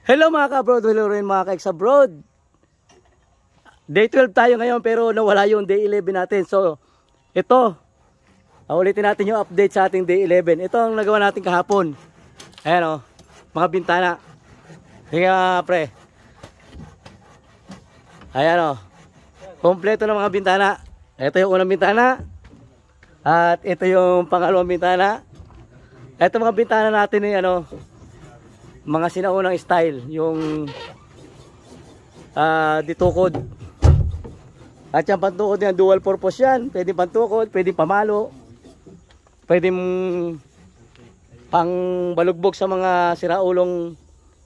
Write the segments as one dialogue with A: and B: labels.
A: Hello mga ka-abroad, hello rin mga ka-ex-abroad. Day 12 tayo ngayon pero nawala yung day 11 natin. So, ito. Ulitin natin yung update sa ating day 11. Ito ang nagawa natin kahapon. Ayan o, mga bintana. Hinga pre. Ayan o. Kompleto ng mga bintana. Ito yung unang bintana. At ito yung pangalawang bintana. Ito mga bintana natin ay ano, mga sinaunang style, yung ditukod. At yung pantukod yan, dual purpose yan. Pwede pantukod, pwede pamalo, pwede pang balugbog sa mga siraulong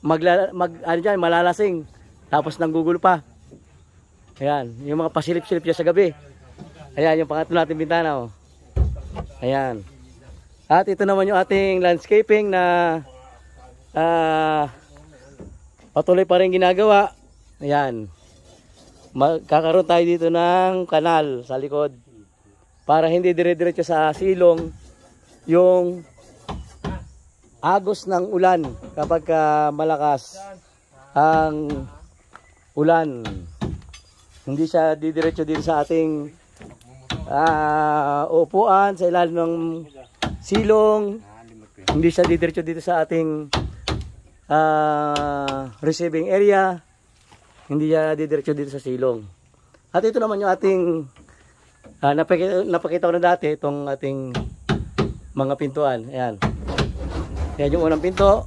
A: malalasing tapos nanggugulo pa. Ayan, yung mga pasilip-silip dyan sa gabi. Ayan, yung pangatlo natin bintana. Oh. Ayan. At ito naman yung ating landscaping na patuloy pa rin ginagawa. Ayan. Magkakaroon tayo dito ng kanal sa likod para hindi dire-diretso sa silong yung agos ng ulan kapag malakas ang ulan. Hindi siya didiretso dito sa ating upuan sa ilalim ng silong. Hindi siya didiretso dito sa ating receiving area. Hindi siya didiretso dito sa silong. At ito naman yung ating napakita ko na dati, itong ating mga pintuan. Ayan. Ayan yung unang pinto.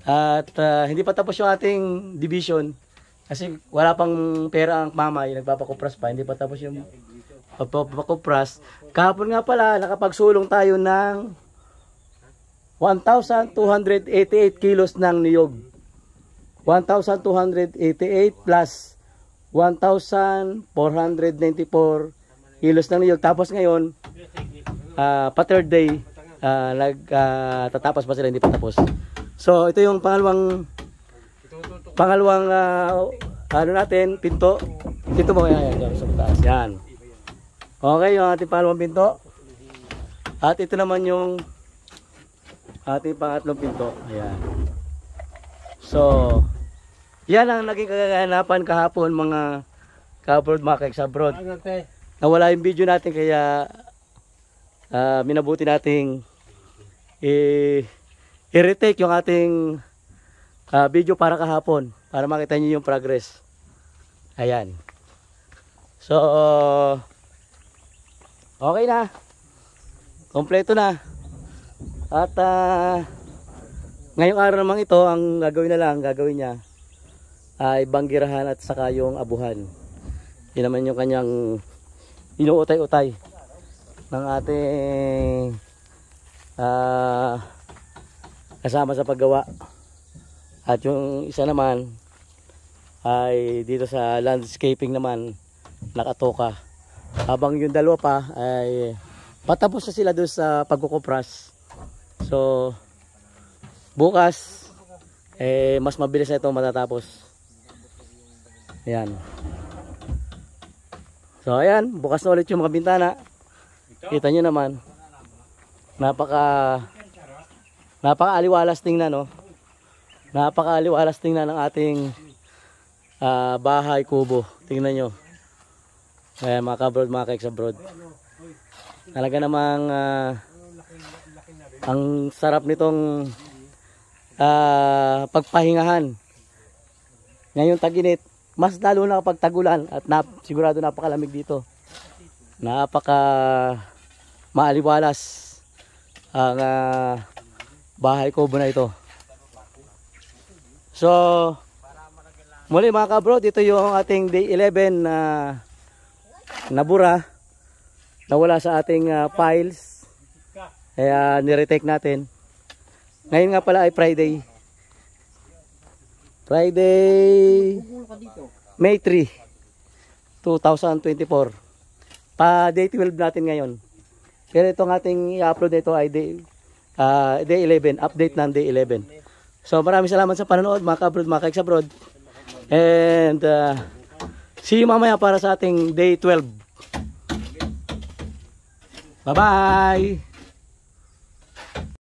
A: At hindi pa tapos yung ating division kasi wala pang pera ang mamay, nagpapakupras pa, hindi pa tapos yung pagpapakupras. Kahapon nga pala nakapagsulong tayo ng 1,288 kilos ng niyog. 1,288 plus 1,494 kilos ng niyog. Tapos ngayon, pa third day, tatapos pa sila, hindi pa tapos. So, ito yung pangalawang ano natin, pinto. Pinto mo, yan, sa taas. Yan. Okay, yung ating pangalawang pinto. At ito naman yung ating pangatlong pinto. Ayan. So, yan ang naging kaganapan kahapon mga ka-abroad, mga ka-ex-abroad. Nawala yung video natin kaya minabuti nating i-retake yung ating video para kahapon para makita nyo yung progress. Ayan. So, okay na. Kompleto na. At ngayong araw naman ito, ang gagawin niya ay banggirahan at saka yung abuhan. Yun naman yung kanyang inuutay-utay ng ating kasama sa paggawa. At yung isa naman ay dito sa landscaping naman nakatoka. Habang yung dalawa pa ay patapos na sila doon sa pagkukupras. So bukas mas mabilis na ito matatapos. Ayan. So ayan, bukas na ulit yung mga bintana. Kita nyo naman, napaka-aliwalas tingnan, no? Napaka-aliwalas tingnan ng ating bahay kubo. Tingnan nyo. Ayan, mga ka-abroad, mga ka-ex-abroad. Talaga namang ang sarap nitong pagpahingahan. Ngayong tag-init, mas lalo na kapag tagulan at sigurado napakalamig dito. Napaka maaliwalas ang bahay kubo na ito. So, muli mga ka-abroad, ito yung ating day 11 na nabura, nawala sa ating files. Kaya niretake natin. Ngayon nga pala ay Friday, May 3, 2024. Pa day 12 natin ngayon. Pero itong ating i-upload nito ay day 11, update ng day 11. So maraming salamat sa panonood mga ka-abroad, mga ka-ex-abroad. And see you mamaya para sa ating day 12. Bye bye!